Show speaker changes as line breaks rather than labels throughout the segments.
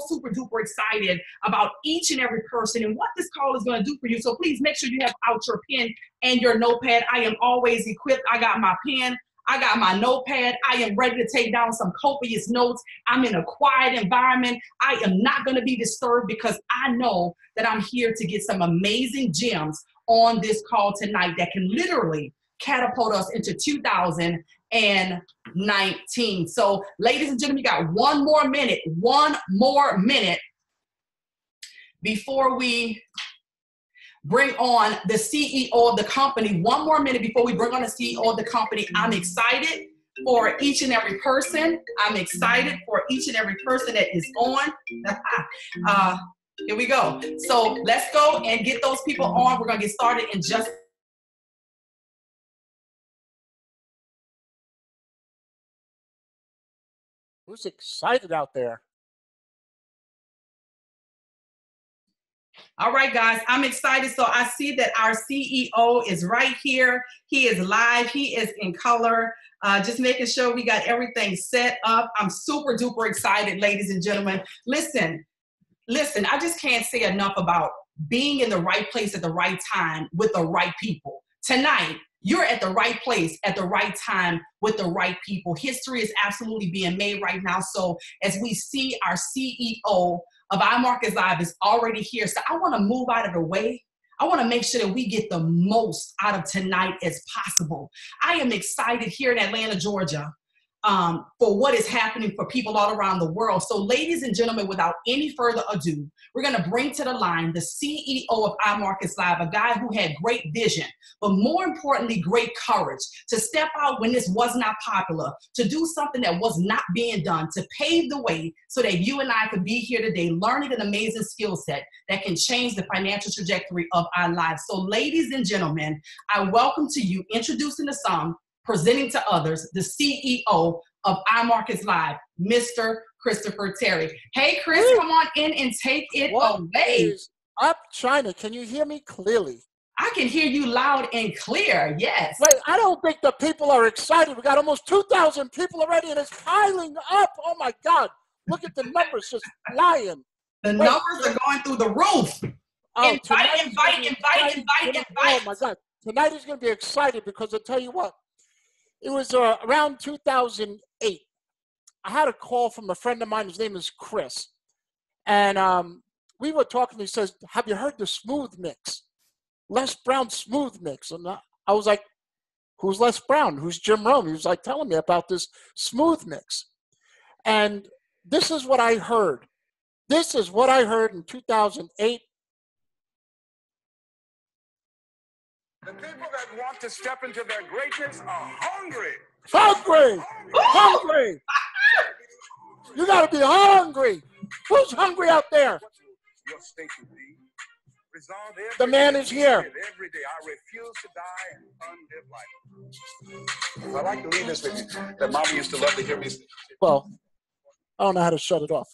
super duper excited about each and every person and what this call is going to do for you. So please make sure you have out your pen and your notepad. I am always equipped. I got my pen. I got my notepad. I am ready to take down some copious notes. I'm in a quiet environment. I am not going to be disturbed because I know that I'm here to get some amazing gems on this call tonight that can literally catapult us into 2019. So, ladies and gentlemen, you got one more minute before we bring on the CEO of the company. One more minute before we bring on the CEO of the company. I'm excited for each and every person. I'm excited for each and every person that is on. Here we go. So let's go and get those people on. We're going to get started in just
Who's excited out there?
All right, guys, I'm excited. So I see that our CEO is right here. He is live. He is in color. Just making sure we got everything set up. I'm super duper excited, ladies and gentlemen. Listen, I just can't say enough about being in the right place at the right time with the right people. Tonight, you're at the right place at the right time with the right people. History is absolutely being made right now. So as we see our CEO of IMarkets Live is already here. So I want to move out of the way. I want to make sure that we get the most out of tonight as possible. I am excited here in Atlanta, Georgia, for what is happening for people all around the world. So ladies and gentlemen, without any further ado, we're going to bring to the line the CEO of IMarkets Live, a guy who had great vision, but more importantly, great courage to step out when this was not popular, to do something that was not being done, to pave the way so that you and I could be here today learning an amazing skill set that can change the financial trajectory of our lives. So ladies and gentlemen, I welcome to you, introducing to some, presenting to others, the CEO of IMarkets Live, Mr. Christopher Terry. Hey, Chris, come on in and take it
What
away.
Is up, Chyna? Can you hear me clearly?
I can hear you loud and clear, yes.
Wait, I don't think the people are excited. We got almost 2,000 people already, and it's piling up. Oh, my God. Look at the numbers just flying.
The numbers are going through the roof.
Oh,
Invite.
Oh, my God. Tonight is going to be exciting because I'll tell you what. It was around 2008. I had a call from a friend of mine. His name is Chris. And we were talking. He says, have you heard the smooth mix? Les Brown smooth mix. And I was like, who's Les Brown? Who's Jim Rome? He was like telling me about this smooth mix. And this is what I heard. This is what I heard in 2008.
The people that want to step into their greatness are hungry.
Hungry. You got to be hungry. Who's hungry out there?
Your state will be resolved every
The man
day,
is here.
Every day, I refuse to die and unlive life. I like to leave this with you. That Mama used to love to hear me say.
Well, I don't know how to shut it off.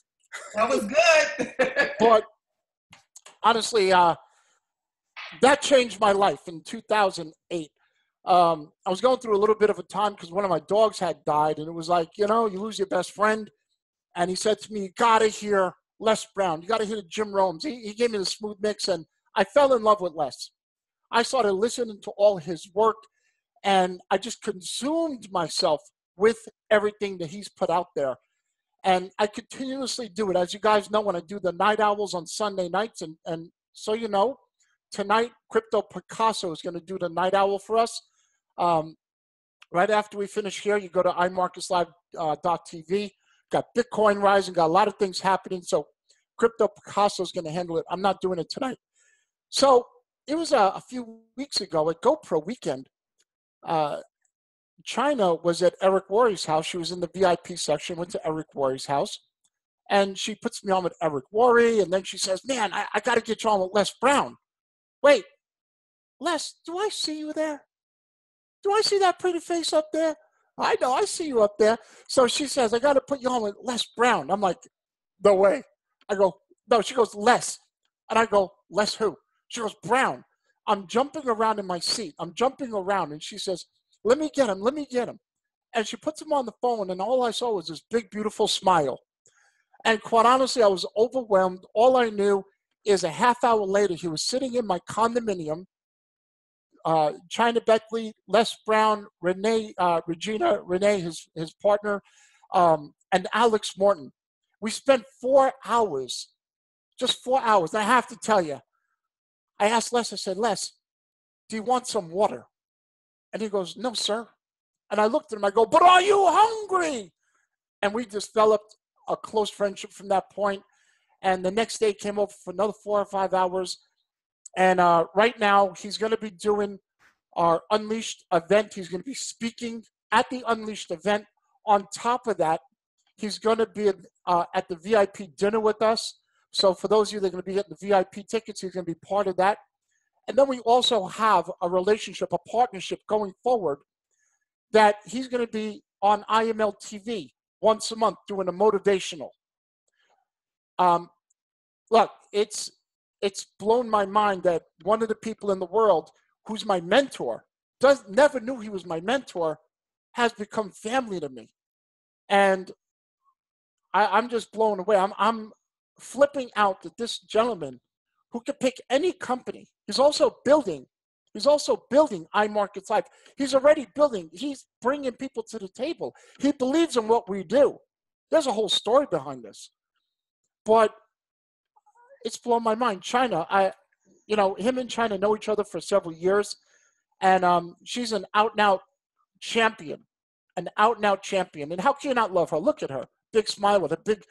That was good.
But honestly, that changed my life in 2008. I was going through a little bit of a time because one of my dogs had died, and it was like, you know, you lose your best friend. And he said to me, you got to hear Les Brown. You got to hear the Jim Romes. He gave me the smooth mix, and I fell in love with Les. I started listening to all his work, and I just consumed myself with everything that he's put out there. And I continuously do it. As you guys know, when I do the Night Owls on Sunday nights, and so you know, tonight, Crypto Picasso is going to do the Night Owl for us. Right after we finish here, you go to iMarketsLive.tv. Got Bitcoin rising, got a lot of things happening. So Crypto Picasso is going to handle it. I'm not doing it tonight. So it was a few weeks ago at GoPro weekend. Chyna was at Eric Worre's house. She was in the VIP section, went to Eric Worre's house. And she puts me on with Eric Worre. And then she says, man, I got to get you on with Les Brown. Wait, Les, do I see you there? Do I see that pretty face up there? I know, I see you up there. So she says, I got to put you on with Les Brown. I'm like, no way. I go, no, she goes, Les. And I go, Les who? She goes, Brown. I'm jumping around in my seat. I'm jumping around. And she says, let me get him. And she puts him on the phone, and all I saw was this big, beautiful smile. And quite honestly, I was overwhelmed. All I knew is a half hour later, he was sitting in my condominium. Chyna Bethley, Les Brown, Regina, Renee, his partner, and Alex Morton. We spent 4 hours, just 4 hours. And I have to tell you, I asked Les, I said, Les, do you want some water? And he goes, no, sir. And I looked at him, I go, but are you hungry? And we developed a close friendship from that point. And the next day came over for another 4 or 5 hours. And right now, he's going to be doing our Unleashed event. He's going to be speaking at the Unleashed event. On top of that, he's going to be at the VIP dinner with us. So for those of you that are going to be getting the VIP tickets, he's going to be part of that. And then we also have a relationship, a partnership going forward that he's going to be on IML TV once a month doing a motivational. Look, it's blown my mind that one of the people in the world who's my mentor, never knew he was my mentor, has become family to me. And I'm just blown away. I'm flipping out that this gentleman who could pick any company, he's also building IMarkets Live. He's already building. He's bringing people to the table. He believes in what we do. There's a whole story behind this. But it's blown my mind. Chyna, him and Chyna know each other for several years, and she's an out-and-out champion, And how can you not love her? Look at her, big smile with a big,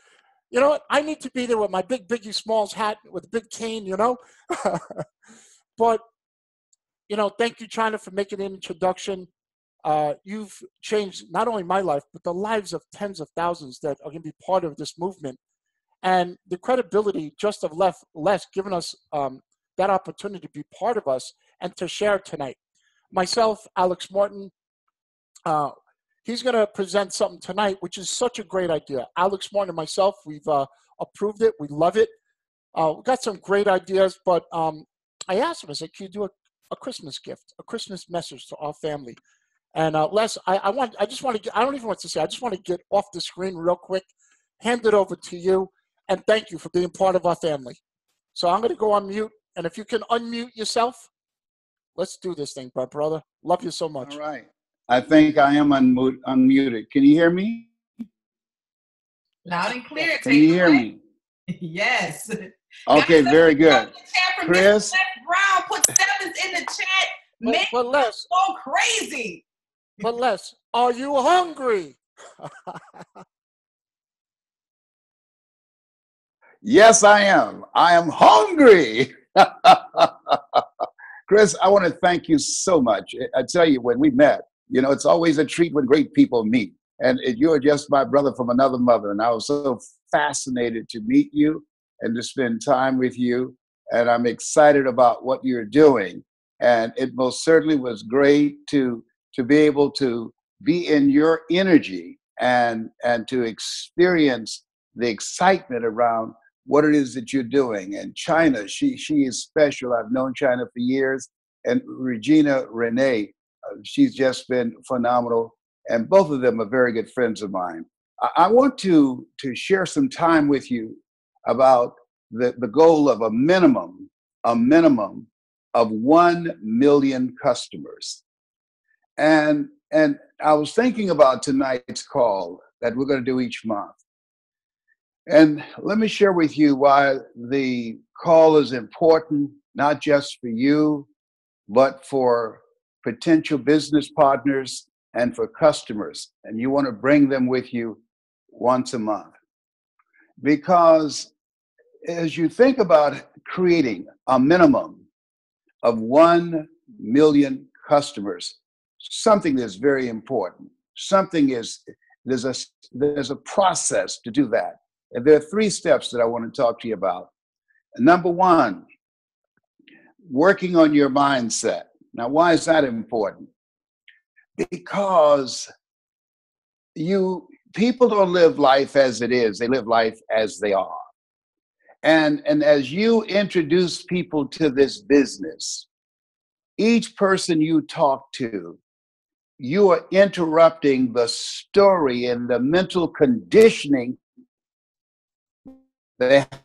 you know what? I need to be there with my big Biggie Smalls hat with a big cane, you know? But, thank you, Chyna, for making an introduction. You've changed not only my life, but the lives of tens of thousands that are going to be part of this movement. And the credibility just of Les giving us that opportunity to be part of us and to share tonight. Myself, Alex Morton, he's going to present something tonight, which is such a great idea. Alex Morton and myself, we've approved it. We love it. We've got some great ideas, but I asked him, I said, can you do a Christmas gift, a Christmas message to our family? And Les, I don't even want to say, I just want to get off the screen real quick, hand it over to you, and thank you for being part of our family. So I'm going to go on mute, and if you can unmute yourself, let's do this thing, my brother. Love you so much.
All right. I think I am unmuted. Can you hear me?
Loud and clear.
Can you hear me?
Yes.
Okay, very good. Chris
Brown put sevens in the chat. Make
but Les,
go crazy.
But Les, are you hungry?
Yes, I am. I am hungry. Chris, I want to thank you so much. I tell you, when we met, it's always a treat when great people meet. And you are just my brother from another mother. And I was so fascinated to meet you and to spend time with you. And I'm excited about what you're doing. And it most certainly was great to be able to be in your energy and to experience the excitement around what it is that you're doing. And Chyna, she is special. I've known Chyna for years. And Regina Renee, she's just been phenomenal. And both of them are very good friends of mine. I want to share some time with you about the goal of a minimum of 1 million customers. And I was thinking about tonight's call that we're going to do each month. And let me share with you why the call is important, not just for you, but for potential business partners and for customers. And you want to bring them with you once a month. Because as you think about creating a minimum of 1 million customers, something is very important. There's a process to do that. And there are 3 steps that I want to talk to you about. Number 1, working on your mindset. Now, why is that important? Because people don't live life as it is. They live life as they are. And as you introduce people to this business, each person you talk to, you are interrupting the story and the mental conditioning They have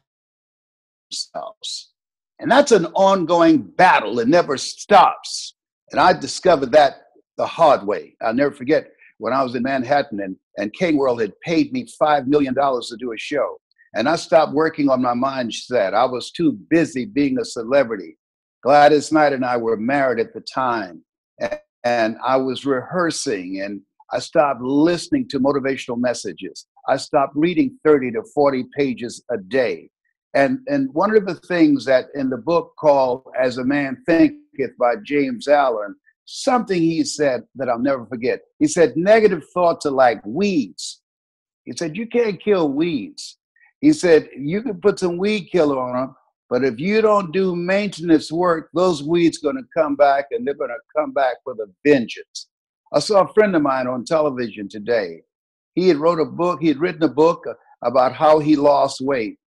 themselves. And that's an ongoing battle. It never stops. And I discovered that the hard way. I'll never forget when I was in Manhattan and King World had paid me $5 million to do a show. And I stopped working on my mindset. I was too busy being a celebrity. Gladys Knight and I were married at the time. And I was rehearsing, and I stopped listening to motivational messages. I stopped reading 30 to 40 pages a day. And one of the things that in the book called As a Man Thinketh by James Allen, something he said that I'll never forget. He said, negative thoughts are like weeds. He said, you can't kill weeds. He said, you can put some weed killer on them, but if you don't do maintenance work, those weeds going to come back, and they're going to come back with a vengeance. I saw a friend of mine on television today. He had written a book about how he lost weight,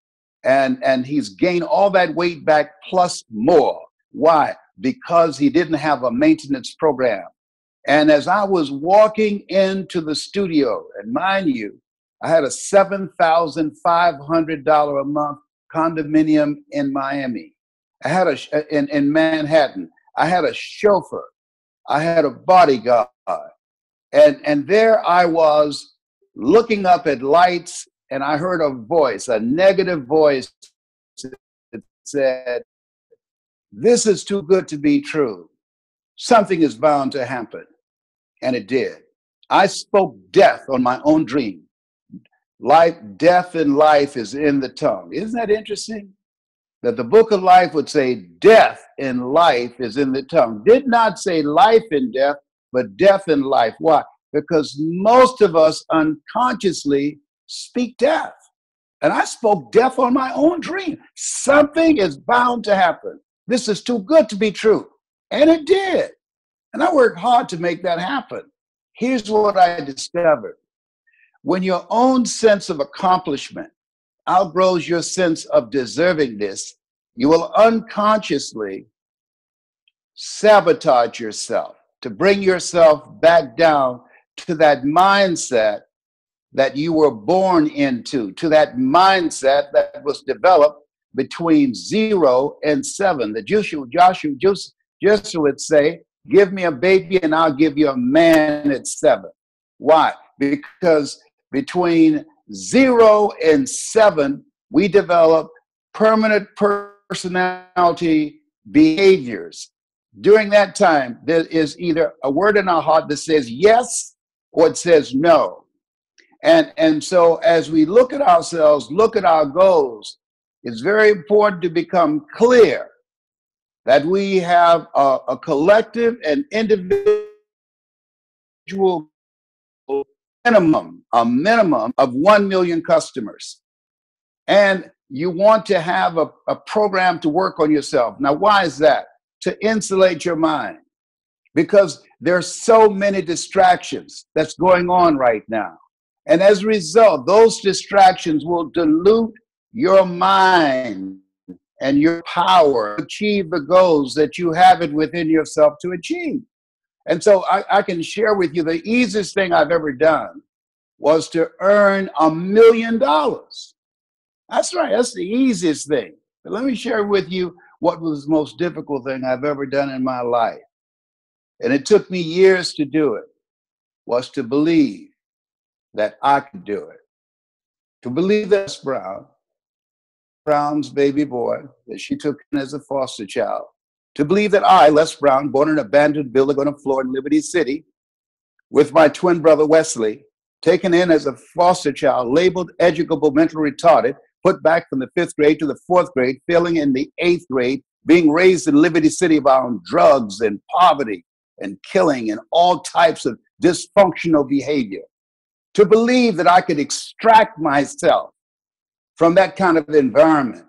and he's gained all that weight back plus more. Why? Because he didn't have a maintenance program. And as I was walking into the studio, and mind you, I had a $7,500 a month condominium in Miami. I had in Manhattan. I had a chauffeur. I had a bodyguard. And there I was looking up at lights, and I heard a voice, a negative voice that said, this is too good to be true. Something is bound to happen. And it did. I spoke death on my own dream. Life, death and life is in the tongue. Isn't that interesting? That the book of life would say death and life is in the tongue. Did not say life and death, but death and life. Why? Because most of us unconsciously speak death. And I spoke death on my own dream. Something is bound to happen. This is too good to be true. And it did. And I worked hard to make that happen. Here's what I discovered. When your own sense of accomplishment outgrows your sense of deservingness, you will unconsciously sabotage yourself to bring yourself back down to that mindset that you were born into, to that mindset that was developed between 0 and 7. The Joshua would say, give me a baby and I'll give you a man at 7. Why? Because between 0 and 7, we develop permanent personality behaviors. During that time, there is either a word in our heart that says yes or it says no. And so as we look at ourselves, look at our goals, it's very important to become clear that we have a collective and individual a minimum of 1 million customers. And you want to have a program to work on yourself. Now, why is that? To insulate your mind. Because there's so many distractions that's going on right now. And as a result, those distractions will dilute your mind and your power to achieve the goals that you have it within yourself to achieve. And so I can share with you the easiest thing I've ever done was to earn $1 million. That's right, that's the easiest thing. But let me share with you what was the most difficult thing I've ever done in my life. And it took me years to do it, was to believe that I could do it. To believe that Brown's baby boy, that she took in as a foster child, to believe that I, Les Brown, born in an abandoned building on a floor in Liberty City, with my twin brother Wesley, taken in as a foster child, labeled educable, mentally retarded, put back from the 5th grade to the 4th grade, failing in the 8th grade, being raised in Liberty City around drugs and poverty and killing and all types of dysfunctional behavior. To believe that I could extract myself from that kind of environment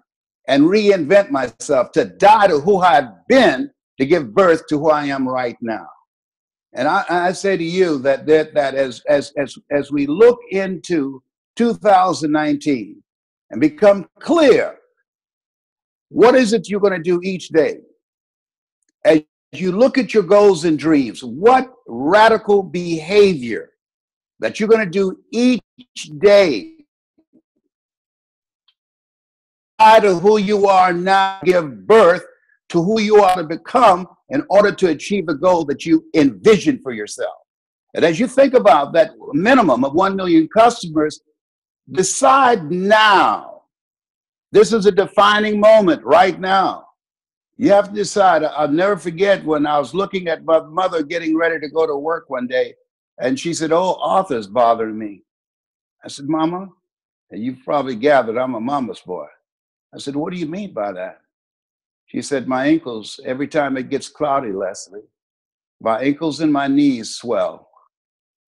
and reinvent myself, to die to who I've been, to give birth to who I am right now. And I say to you that as we look into 2019 and become clear, what is it you're going to do each day? As you look at your goals and dreams, what radical behavior that you're going to do each day to who you are now, give birth to who you ought to become in order to achieve the goal that you envision for yourself. And as you think about that minimum of 1 million customers, decide now. This is a defining moment right now. You have to decide. I'll never forget when I was looking at my mother getting ready to go to work one day, and she said, "Oh, Arthur's bothering me." I said, "Mama," and you've probably gathered I'm a mama's boy. I said, "What do you mean by that?" She said, "My ankles, every time it gets cloudy, Leslie, my ankles and my knees swell,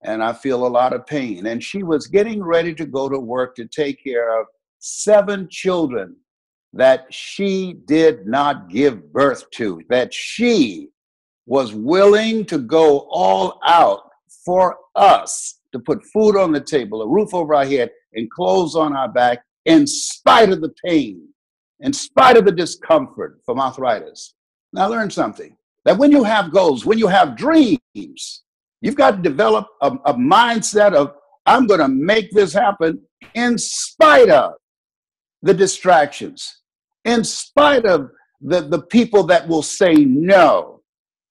and I feel a lot of pain." And she was getting ready to go to work to take care of 7 children that she did not give birth to, that she was willing to go all out for us to put food on the table, a roof over our head, and clothes on our back, in spite of the pain, in spite of the discomfort from arthritis. Now learn something, that when you have goals, when you have dreams, you've got to develop a mindset of, I'm going to make this happen in spite of the distractions, in spite of the people that will say no,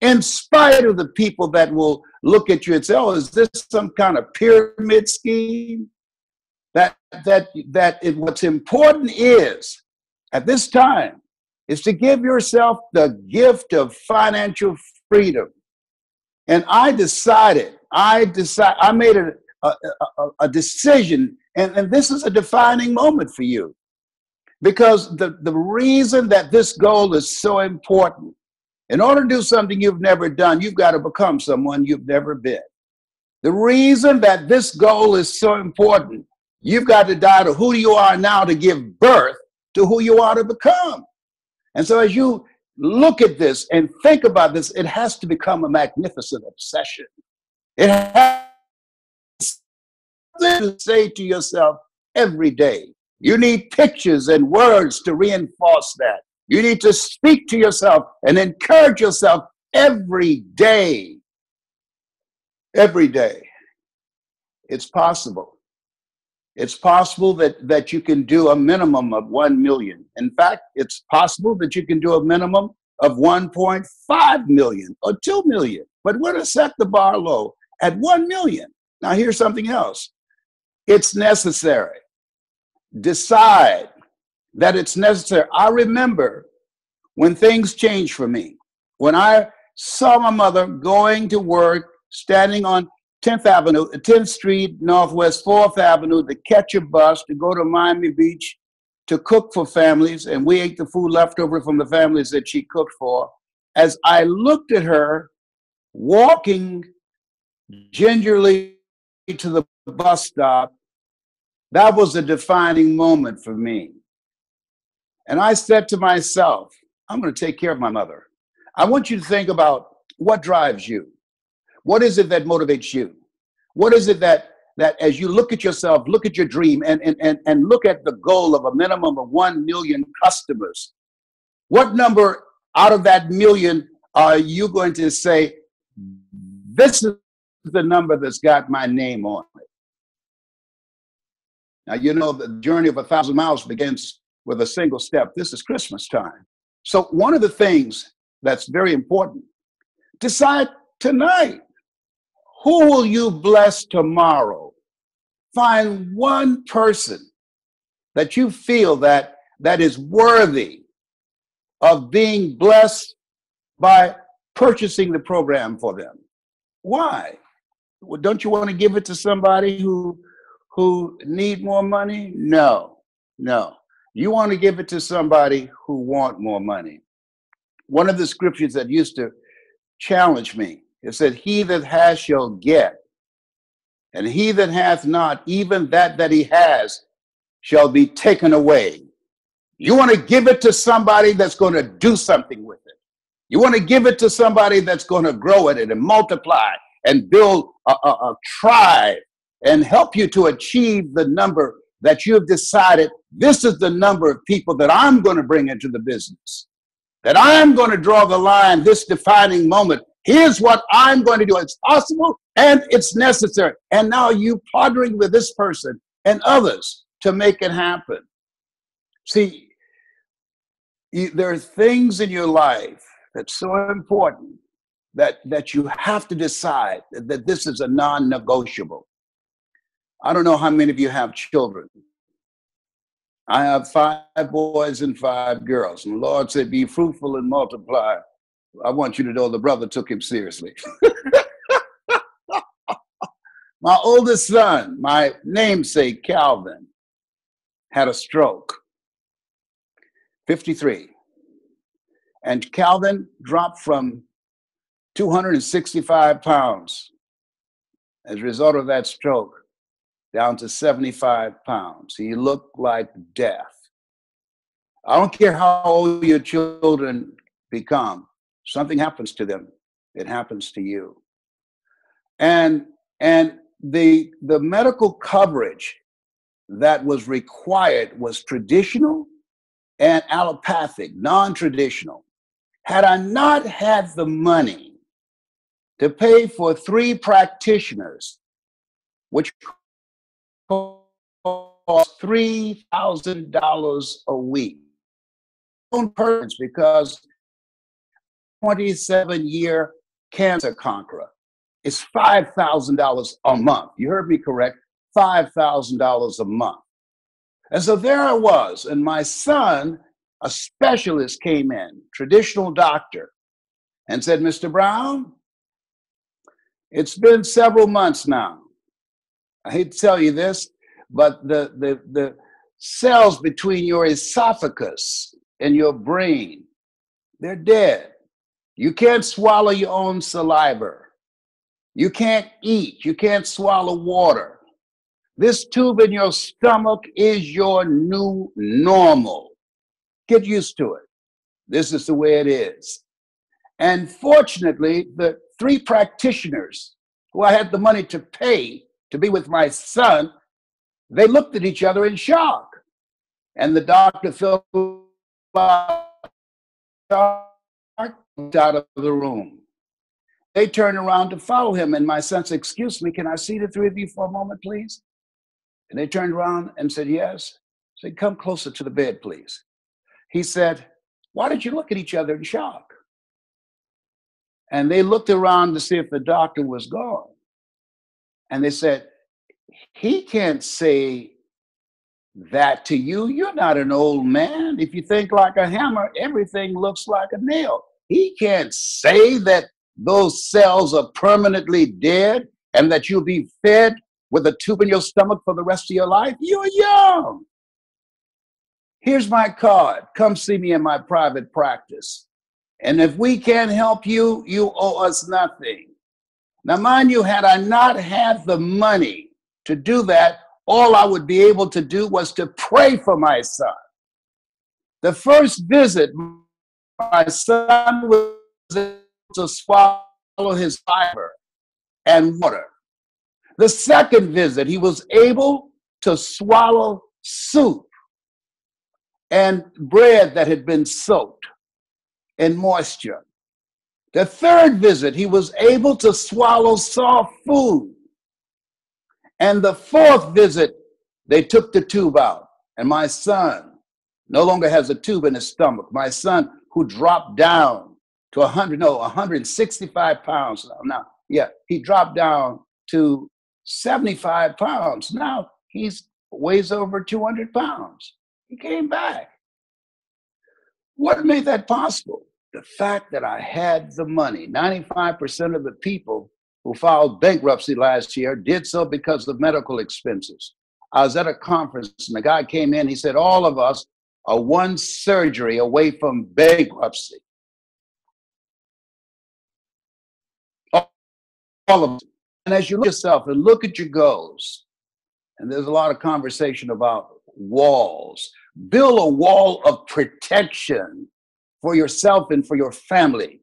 in spite of the people that will look at you and say, "Oh, is this some kind of pyramid scheme?" What's important is, at this time, is to give yourself the gift of financial freedom. And I made a decision, and this is a defining moment for you. Because the reason that this goal is so important, in order to do something you've never done, you've got to become someone you've never been. The reason that this goal is so important, you've got to die to who you are now to give birth to who you are to become. And so as you look at this and think about this, it has to become a magnificent obsession. It has to say to yourself every day. You need pictures and words to reinforce that. You need to speak to yourself and encourage yourself every day. Every day. It's possible. It's possible that you can do a minimum of 1 million. In fact, it's possible that you can do a minimum of 1.5 million or 2 million. But we're going to set the bar low at 1 million. Now, here's something else. It's necessary. Decide that it's necessary. I remember when things changed for me. When I saw my mother going to work, standing on 10th Street Northwest 4th Avenue to catch a bus to go to Miami Beach to cook for families, and we ate the food left over from the families that she cooked for. As I looked at her walking gingerly to the bus stop, that was a defining moment for me. And I said to myself, I'm going to take care of my mother. I want you to think about what drives you. What is it that motivates you? What is it that as you look at yourself, look at your dream, and look at the goal of a minimum of 1 million customers? What number out of that million are you going to say, this is the number that's got my name on it? Now, you know, the journey of 1,000 miles begins with a single step. This is Christmas time. So one of the things that's very important, decide tonight, who will you bless tomorrow? Find one person that you feel that is worthy of being blessed by purchasing the program for them. Why? Well, don't you want to give it to somebody who need more money? No. You want to give it to somebody who want more money. One of the scriptures that used to challenge me, it said, he that has shall get, and he that hath not, even that he has, shall be taken away. You want to give it to somebody that's going to do something with it. You want to give it to somebody that's going to grow it and multiply and build a tribe and help you to achieve the number that you've decided, this is the number of people that I'm going to bring into the business, that I'm going to draw the line, this defining moment. Here's what I'm going to do. It's possible and it's necessary. And now you partnering with this person and others to make it happen. See, There are things in your life that's so important that you have to decide that this is a non-negotiable. I don't know how many of you have children. I have 5 boys and 5 girls. And the Lord said, be fruitful and multiply. I want you to know the brother took him seriously. My oldest son, my namesake, Calvin, had a stroke, 53. And Calvin dropped from 265 pounds as a result of that stroke down to 75 pounds. He looked like death. I don't care how old your children become, something happens to them, it happens to you. And the medical coverage that was required was traditional and allopathic, non-traditional. Had I not had the money to pay for 3 practitioners, which cost $3,000 a week, on purpose, because 27-year cancer conqueror, it's $5,000 a month. You heard me correct, $5,000 a month. And so there I was, and my son, a specialist, came in, traditional doctor, and said, Mr. Brown, it's been several months now. I hate to tell you this, but the cells between your esophagus and your brain, they're dead. You can't swallow your own saliva. You can't eat. You can't swallow water. This tube in your stomach is your new normal. Get used to it. This is the way it is. And fortunately, the 3 practitioners who I had the money to pay to be with my son, they looked at each other in shock. And the doctor felt out of the room. They turned around to follow him, and my son said, excuse me, can I see the 3 of you for a moment, please? And they turned around and said, yes. I said, come closer to the bed, please. He said, why did you look at each other in shock? And they looked around to see if the doctor was gone. And they said, he can't say that to you. You're not an old man. If you think like a hammer, everything looks like a nail. He can't say that those cells are permanently dead and that you'll be fed with a tube in your stomach for the rest of your life. You're young. Here's my card. Come see me in my private practice. And if we can't help you, you owe us nothing. Now, mind you, had I not had the money to do that, all I would be able to do was to pray for my son. The first visit, my son was able to swallow his fiber and water. The second visit, he was able to swallow soup and bread that had been soaked in moisture. The third visit, he was able to swallow soft food. And the fourth visit, they took the tube out. And my son no longer has a tube in his stomach. My son, who dropped down to 165 pounds. He dropped down to 75 pounds. Now he's weighs over 200 pounds. He came back. What made that possible? The fact that I had the money. 95% of the people who filed bankruptcy last year did so because of medical expenses. I was at a conference and the guy came in, he said, all of us are one surgery away from bankruptcy. All of us. And as you look at yourself and look at your goals, and there's a lot of conversation about walls, build a wall of protection for yourself and for your family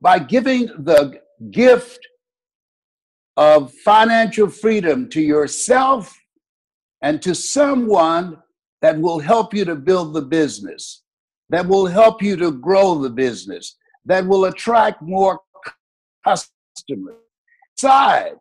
by giving the gift of financial freedom to yourself and to someone that will help you to build the business, that will help you to grow the business, that will attract more customers. Besides,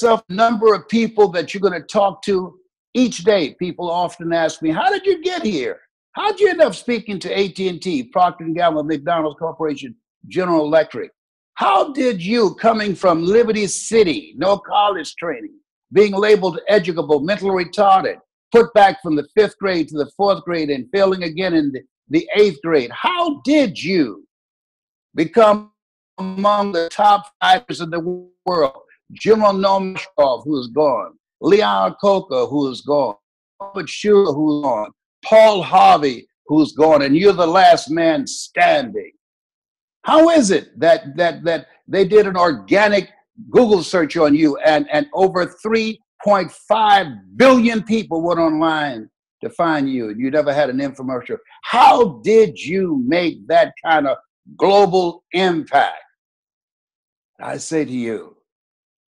a number of people that you're going to talk to each day. People often ask me, how did you get here? How'd you end up speaking to AT&T, Procter & Gamble, McDonald's Corporation, General Electric? How did you, coming from Liberty City, no college training, being labeled educable, mentally retarded, put back from the 5th grade to the 4th grade and failing again in the 8th grade, how did you become among the top fighters in the world? General Nomashkov, who is gone, Leon Coca, who is gone, Robert Schuller, who's gone, Paul Harvey, who's gone, and you're the last man standing. How is it that they did an organic Google search on you and over 3.5 billion people went online to find you and you never had an infomercial? How did you make that kind of global impact? I say to you,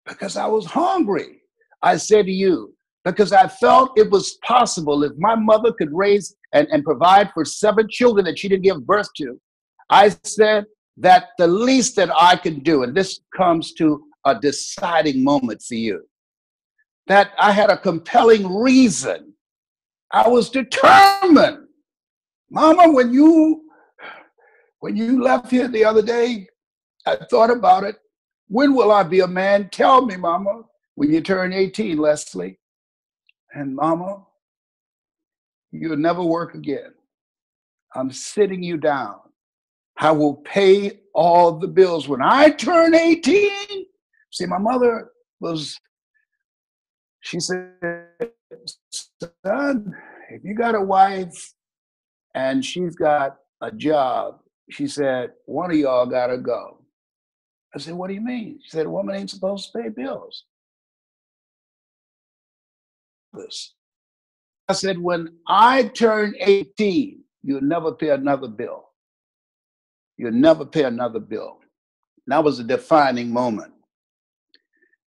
because I was hungry. I say to you, because I felt it was possible if my mother could raise and provide for 7 children that she didn't give birth to. I said that the least that I could do, and this comes to a deciding moment for you, that I had a compelling reason. I was determined. Mama, when you left here the other day, I thought about it. When will I be a man? Tell me, Mama. When you turn 18, Leslie. And Mama, you'll never work again. I'm sitting you down. I will pay all the bills when I turn 18. See, my mother she said, son, if you got a wife and she's got a job, she said, one of y'all gotta go. I said, what do you mean? She said, a woman ain't supposed to pay bills. I said, when I turn 18, you'll never pay another bill. You'll never pay another bill. That was a defining moment.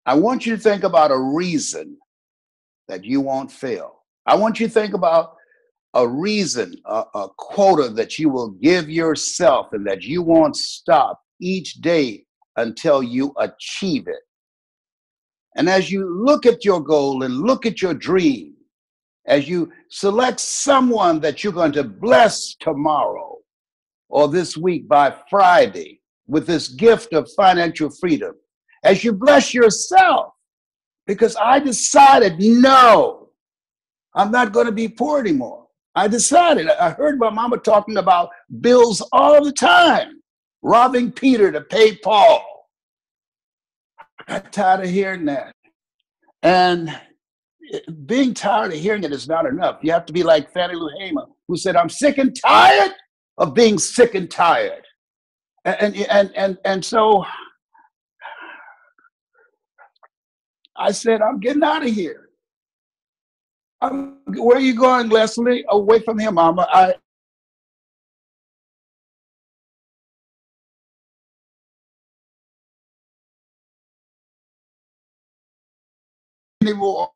I want you to think about a reason that you won't fail. I want you to think about a reason, a quota that you will give yourself and that you won't stop each day until you achieve it. And as you look at your goal and look at your dream, as you select someone that you're going to bless tomorrow or this week by Friday with this gift of financial freedom, as you bless yourself, because I decided, no, I'm not going to be poor anymore. I decided. I heard my mama talking about bills all the time, robbing Peter to pay Paul. I got tired of hearing that. And being tired of hearing it is not enough. You have to be like Fannie Lou Hamer, who said, I'm sick and tired of being sick and tired. And so I said, I'm getting out of here. Where are you going, Leslie? Away from him, Mama. Anymore.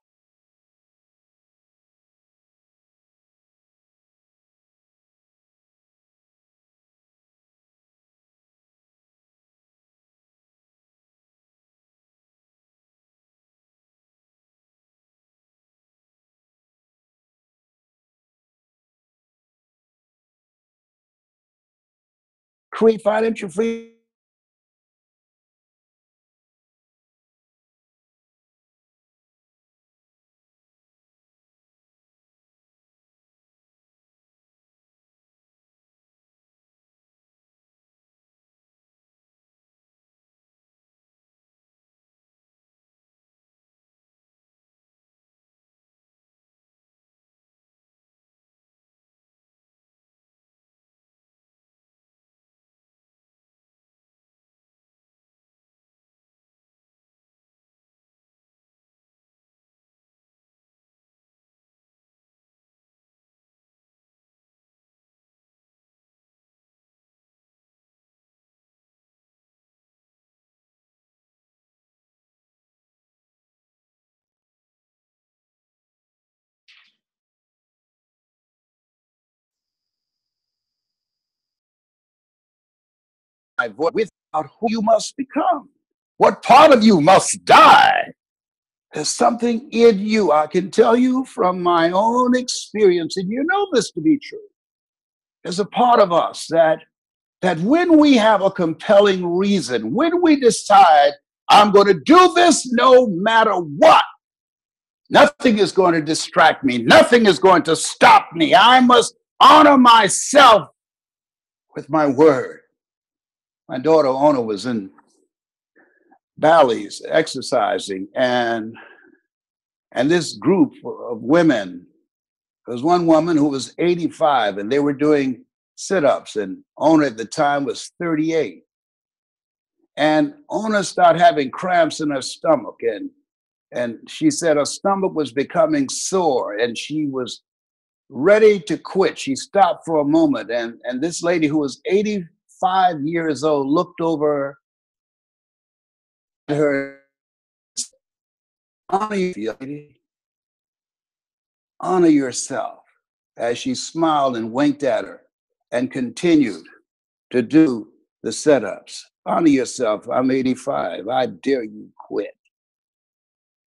Create financial freedom. Without who you must become. What part of you must die? There's something in you, I can tell you from my own experience, and you know this to be true. there's a part of us that when we have a compelling reason, when we decide, I'm going to do this no matter what, nothing is going to distract me. Nothing is going to stop me. I must honor myself with my word. My daughter, Ona, was in Bally's exercising, and this group of women, there was one woman who was 85, and they were doing sit-ups, and Ona at the time was 38. And Ona started having cramps in her stomach, and she said her stomach was becoming sore, and she was ready to quit. She stopped for a moment, and this lady who was 85 years old looked over her, honor yourself, as she smiled and winked at her and continued to do the setups. Honor yourself. I'm 85. I dare you quit.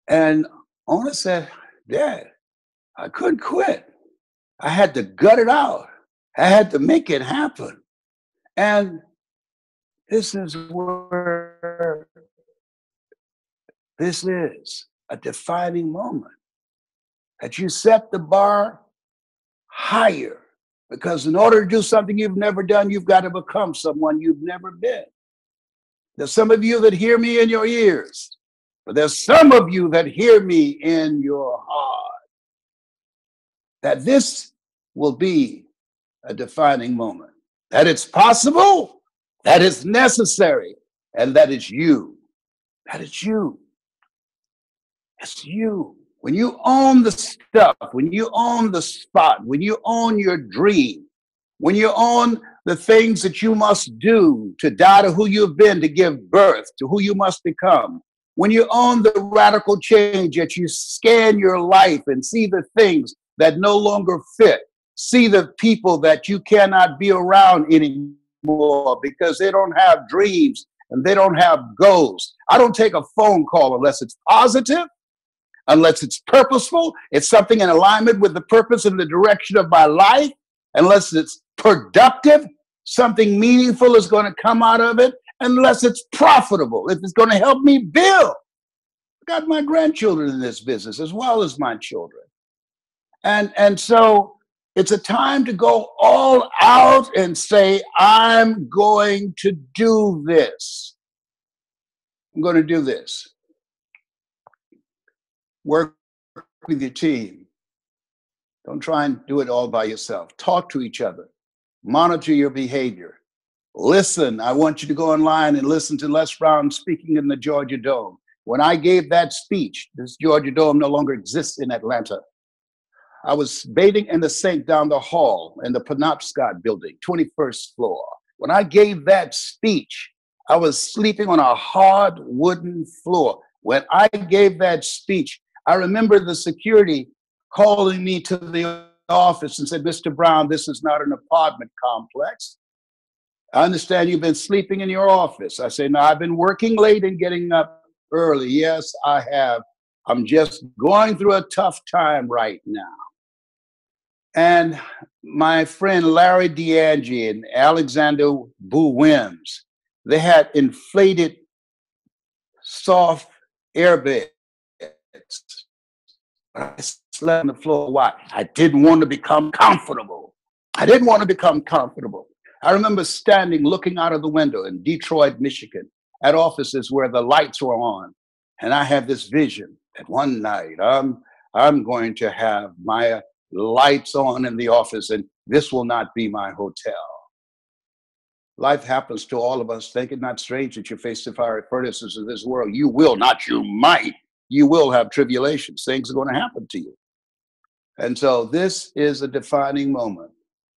And Ona said, Dad, I couldn't quit. I had to gut it out. I had to make it happen. And this is where this is a defining moment, that you set the bar higher, because in order to do something you've never done, you've got to become someone you've never been. There's some of you that hear me in your ears, but there's some of you that hear me in your heart, that this will be a defining moment, that it's possible, that it's necessary, and that it's you. That it's you. It's you. When you own the stuff, when you own the spot, when you own your dream, when you own the things that you must do to die to who you've been, to give birth to who you must become, when you own the radical change, that you scan your life and see the things that no longer fit, see the people that you cannot be around anymore because they don't have dreams and they don't have goals. I don't take a phone call unless it's positive, unless it's purposeful, it's something in alignment with the purpose and the direction of my life, unless it's productive, something meaningful is going to come out of it, unless it's profitable, if it's going to help me build. I've got my grandchildren in this business as well as my children. And so it's a time to go all out and say, I'm going to do this. I'm going to do this. Work with your team. Don't try and do it all by yourself. Talk to each other. Monitor your behavior. Listen. I want you to go online and listen to Les Brown speaking in the Georgia Dome. When I gave that speech, this Georgia Dome no longer exists in Atlanta. I was bathing in the sink down the hall in the Penobscot building, 21st floor. When I gave that speech, I was sleeping on a hard wooden floor. When I gave that speech, I remember the security calling me to the office and said, Mr. Brown, this is not an apartment complex. I understand you've been sleeping in your office. I say, no, I've been working late and getting up early. Yes, I have. I'm just going through a tough time right now. And my friend Larry DeAngie and Alexander Boo Wims, they had inflated soft air beds. I slept on the floor. Why? I didn't want to become comfortable. I didn't want to become comfortable. I remember standing, looking out of the window in Detroit, Michigan, at offices where the lights were on. And I had this vision that one night I'm going to have my lights on in the office, and this will not be my hotel. Life happens to all of us. Think it not strange that you face the fiery furnaces of this world. You will, not you might. You will have tribulations. Things are going to happen to you. And so this is a defining moment.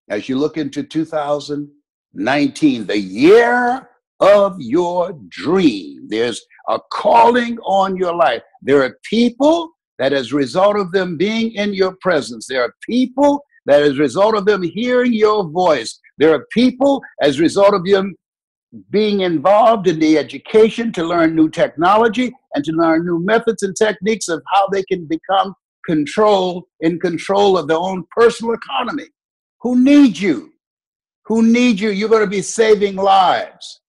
As you look into 2019, the year of your dream, there's a calling on your life. There are people that as a result of them being in your presence, there are people that as a result of them hearing your voice, there are people as a result of them being involved in the education to learn new technology and to learn new methods and techniques of how they can become in control of their own personal economy, who need you. who need you. You're going to be saving lives.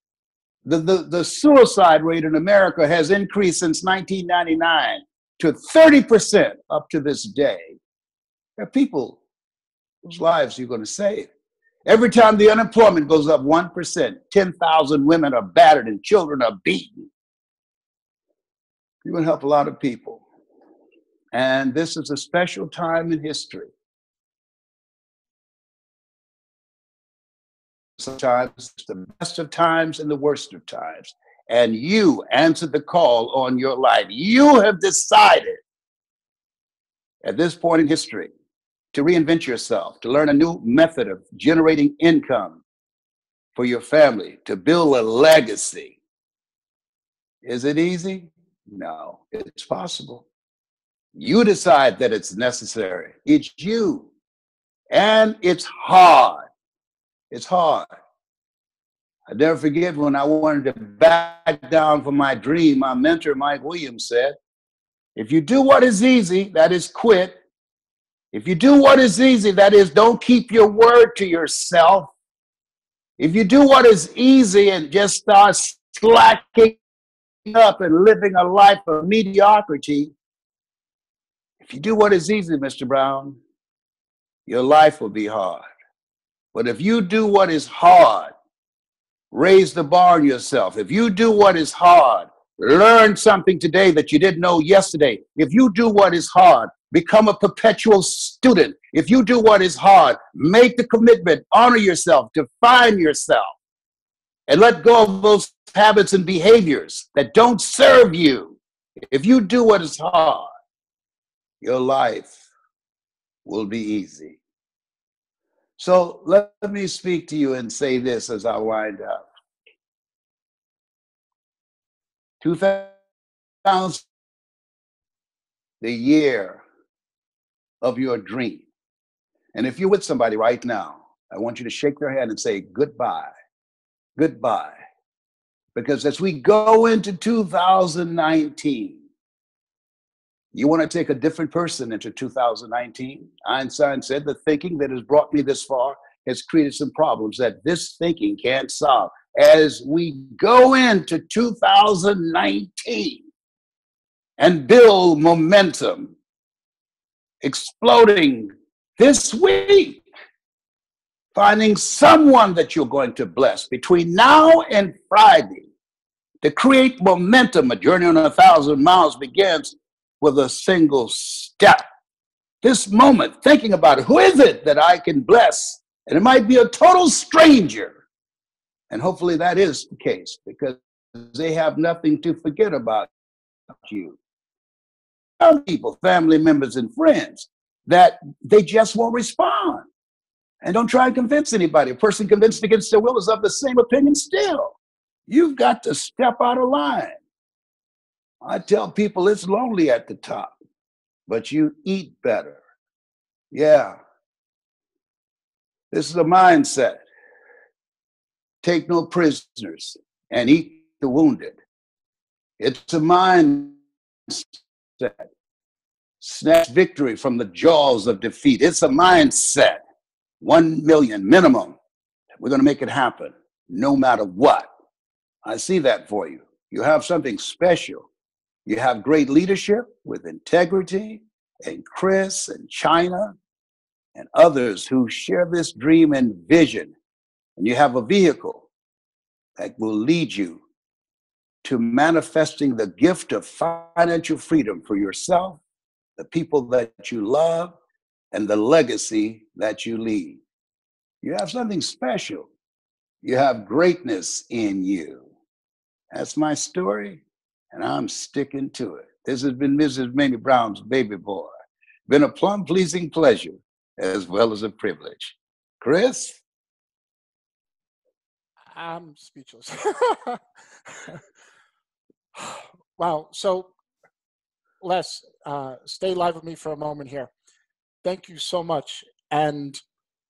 The suicide rate in America has increased since 1999 to 30% up to this day. There are people whose lives you're going to save. Every time the unemployment goes up 1%, 10,000 women are battered and children are beaten. You're going to help a lot of people. And this is a special time in history. Sometimes it's the best of times and the worst of times. And you answered the call on your life. You have decided at this point in history to reinvent yourself, to learn a new method of generating income for your family, to build a legacy. Is it easy? No, it's possible. You decide that it's necessary. It's you. And it's hard. It's hard. I never forget when I wanted to back down from my dream, my mentor, Mike Williams, said, if you do what is easy, that is quit. If you do what is easy, that is don't keep your word to yourself. If you do what is easy and just start slacking up and living a life of mediocrity, if you do what is easy, Mr. Brown, your life will be hard. But if you do what is hard, raise the bar on yourself. If you do what is hard, learn something today that you didn't know yesterday. If you do what is hard, become a perpetual student. If you do what is hard, make the commitment, honor yourself, define yourself, and let go of those habits and behaviors that don't serve you. If you do what is hard, your life will be easy. So let me speak to you and say this as I wind up. 2000, the year of your dream. And if you're with somebody right now, I want you to shake their hand and say goodbye, goodbye. Because as we go into 2019, you want to take a different person into 2019. Einstein said the thinking that has brought me this far has created some problems that this thinking can't solve. As we go into 2019 and build momentum, exploding this week, finding someone that you're going to bless between now and Friday to create momentum. A journey on 1,000 miles begins with a single step. This moment, thinking about it, who is it that I can bless? And it might be a total stranger. And hopefully that is the case because they have nothing to forget about you. Some people, family members and friends, that they just won't respond. And don't try and convince anybody. A person convinced against their will is of the same opinion still. You've got to step out of line. I tell people it's lonely at the top, but you eat better. Yeah. This is a mindset. Take no prisoners and eat the wounded. It's a mindset. Snatch victory from the jaws of defeat. It's a mindset. 1 million minimum. We're going to make it happen no matter what. I see that for you. You have something special. You have great leadership with integrity, and Chris and Chyna and others who share this dream and vision. And you have a vehicle that will lead you to manifesting the gift of financial freedom for yourself, the people that you love, and the legacy that you leave. You have something special. You have greatness in you. That's my story, and I'm sticking to it. This has been Mrs. Mamie Brown's baby boy. Been a plum-pleasing pleasure as well as a privilege. Chris?
I'm speechless. Wow. So, Les, stay live with me for a moment here. Thank you so much. And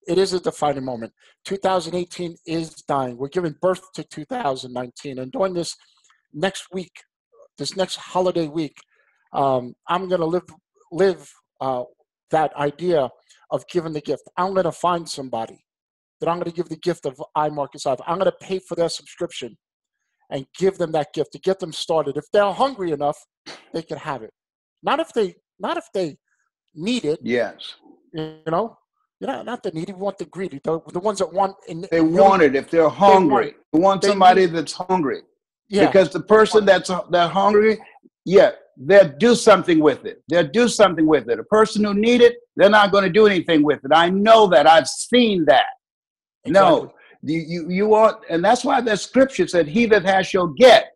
it is a defining moment. 2018 is dying. We're giving birth to 2019. And during this next week, this next holiday week, I'm going to live that idea of giving the gift. I'm going to find somebody that I'm going to give the gift of iMarkets Live. I'm going to pay for their subscription and give them that gift to get them started. If they're hungry enough, they can have it. Not if they need it.
Yes.
Not the needy, we want the greedy. The ones that want.
They want it if they're hungry. They want somebody that's hungry. Yeah. Because the person that's hungry, they'll do something with it. They'll do something with it. A person who needs it, they're not going to do anything with it. I know that. I've seen that. Exactly. No. You want, and that's why the scripture said, he that has shall get.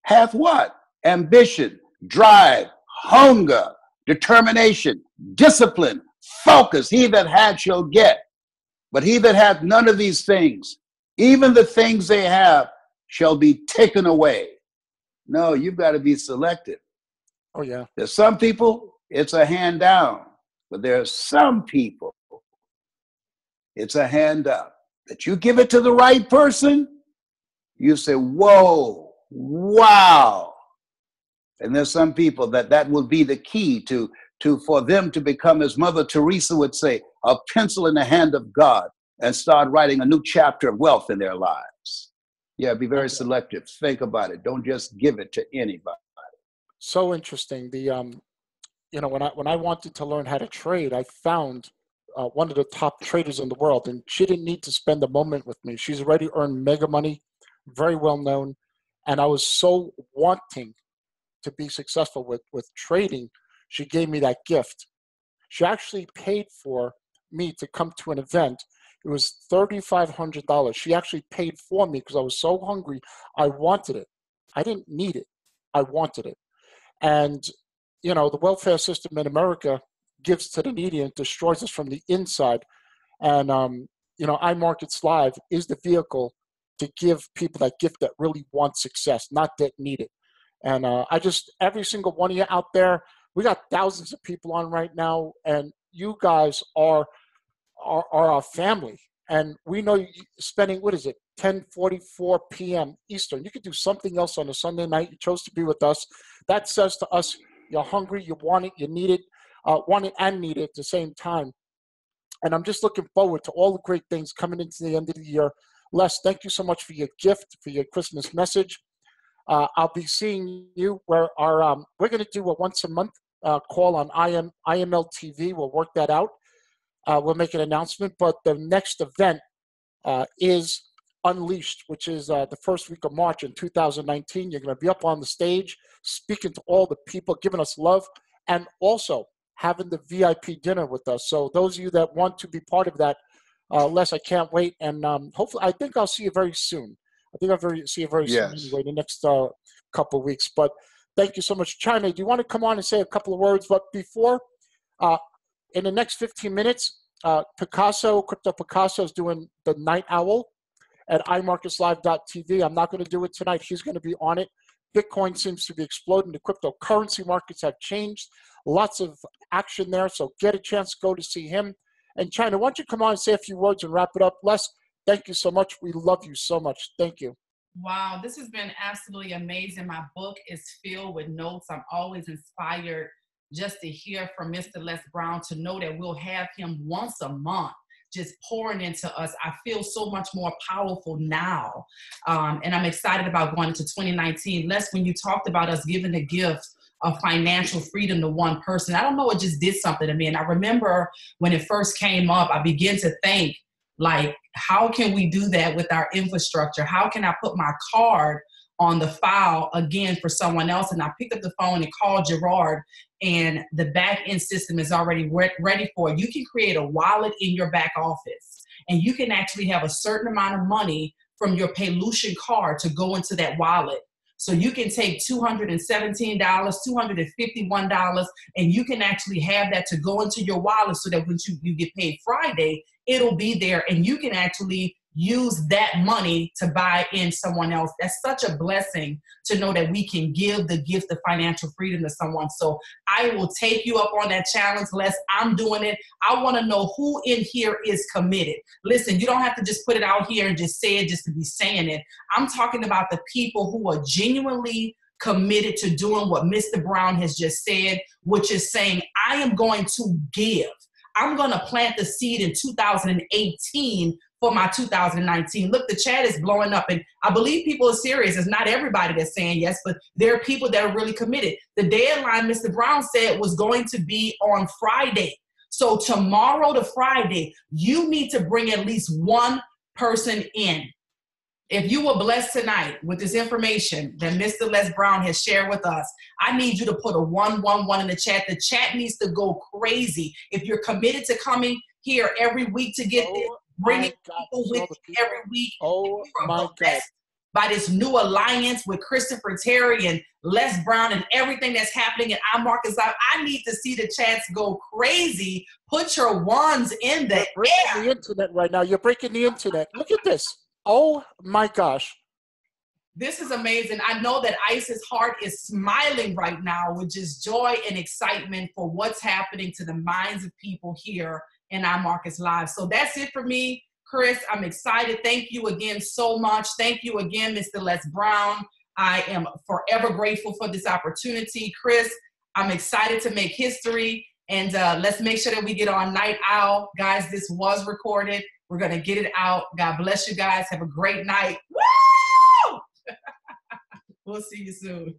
Hath what? Ambition, drive, hunger, determination, discipline, focus. He that hath shall get. But he that hath none of these things, even the things they have, shall be taken away. No, you've got to be selective.
Oh, yeah.
There's some people, it's a hand down. But there are some people, it's a hand up. That you give it to the right person, you say, whoa, wow. And there's some people that will be the key to for them to become, as Mother Teresa would say, a pencil in the hand of God and start writing a new chapter of wealth in their lives. Yeah, be very selective. Think about it. Don't just give it to anybody.
So interesting. When I wanted to learn how to trade, I found one of the top traders in the world, and she didn't need to spend a moment with me. She's already earned mega money, very well known, and I was so wanting to be successful with trading. She gave me that gift. She actually paid for me to come to an event. It was $3,500. She actually paid for me because I was so hungry. I wanted it. I didn't need it. I wanted it. And, the welfare system in America gives to the needy and destroys us from the inside. And, iMarkets Live is the vehicle to give people that gift that really want success, not that need it. And every single one of you out there, we got thousands of people on right now, and you guys are our family. And we know you spending, 10:44 p.m. Eastern. You could do something else on a Sunday night. You chose to be with us. That says to us, you're hungry, you want it, you need it, want it and need it at the same time. And I'm just looking forward to all the great things coming into the end of the year. Les, thank you so much for your gift, for your Christmas message. I'll be seeing you where we're going to do a once a month call on IML TV. We'll work that out. We'll make an announcement. But the next event is Unleashed, which is the first week of March in 2019. You're going to be up on the stage, speaking to all the people, giving us love, and also having the VIP dinner with us. So those of you that want to be part of that, Les, I can't wait. And hopefully, I think I'll see you very soon. I think I'll see you very soon anyway, the next couple of weeks. But thank you so much. Chyna, do you want to come on and say a couple of words? But before, in the next 15 minutes, Crypto Picasso is doing the Night Owl at iMarketsLive.tv. I'm not going to do it tonight. He's going to be on it. Bitcoin seems to be exploding. The cryptocurrency markets have changed. Lots of action there. So get a chance to go to see him. And Chyna, why don't you come on and say a few words and wrap it up? Les, thank you so much. We love you so much. Thank you.
Wow, this has been absolutely amazing. My book is filled with notes. I'm always inspired just to hear from Mr. Les Brown, to know that we'll have him once a month just pouring into us. I feel so much more powerful now. And I'm excited about going into 2019. Les, when you talked about us giving the gift of financial freedom to one person, I don't know, it just did something to me. And I remember when it first came up, I began to think, like, how can we do that with our infrastructure? How can I put my card on the file again for someone else? And I picked up the phone and called Gerard, and the back end system is already ready for it. You can create a wallet in your back office, and you can actually have a certain amount of money from your Palution card to go into that wallet. So you can take $217, $251, and you can actually have that to go into your wallet so that when you get paid Friday, it'll be there, and you can actually use that money to buy in someone else. That's such a blessing to know that we can give the gift of financial freedom to someone. So I will take you up on that challenge, Les. I'm doing it. I want to know who in here is committed. Listen, you don't have to just put it out here and just say it just to be saying it. I'm talking about the people who are genuinely committed to doing what Mr. Brown has just said, which is saying, I am going to give. I'm going to plant the seed in 2018 for my 2019. Look, the chat is blowing up, and I believe people are serious. It's not everybody that's saying yes, but there are people that are really committed. The deadline, Mr. Brown said, was going to be on Friday. So tomorrow to Friday, you need to bring at least one person in. If you were blessed tonight with this information that Mr. Les Brown has shared with us, I need you to put a 111 in the chat. The chat needs to go crazy. If you're committed to coming here every week to get this, bringing people with you every week.
Oh my God.
By this new alliance with Christopher Terry and Les Brown and everything that's happening at IMarkets Live, I need to see the chats go crazy. Put your ones in the air.
You're breaking the internet right now. You're breaking the internet. Look at this. Oh my gosh.
This is amazing. I know that Ice's heart is smiling right now with just joy and excitement for what's happening to the minds of people here in IMarkets Live. So that's it for me, Chris. I'm excited. Thank you again so much. Thank you again, Mr. Les Brown. I am forever grateful for this opportunity. Chris, I'm excited to make history, and let's make sure that we get on Night Owl. Guys, this was recorded. We're going to get it out. God bless you guys. Have a great night. Woo! We'll see you soon.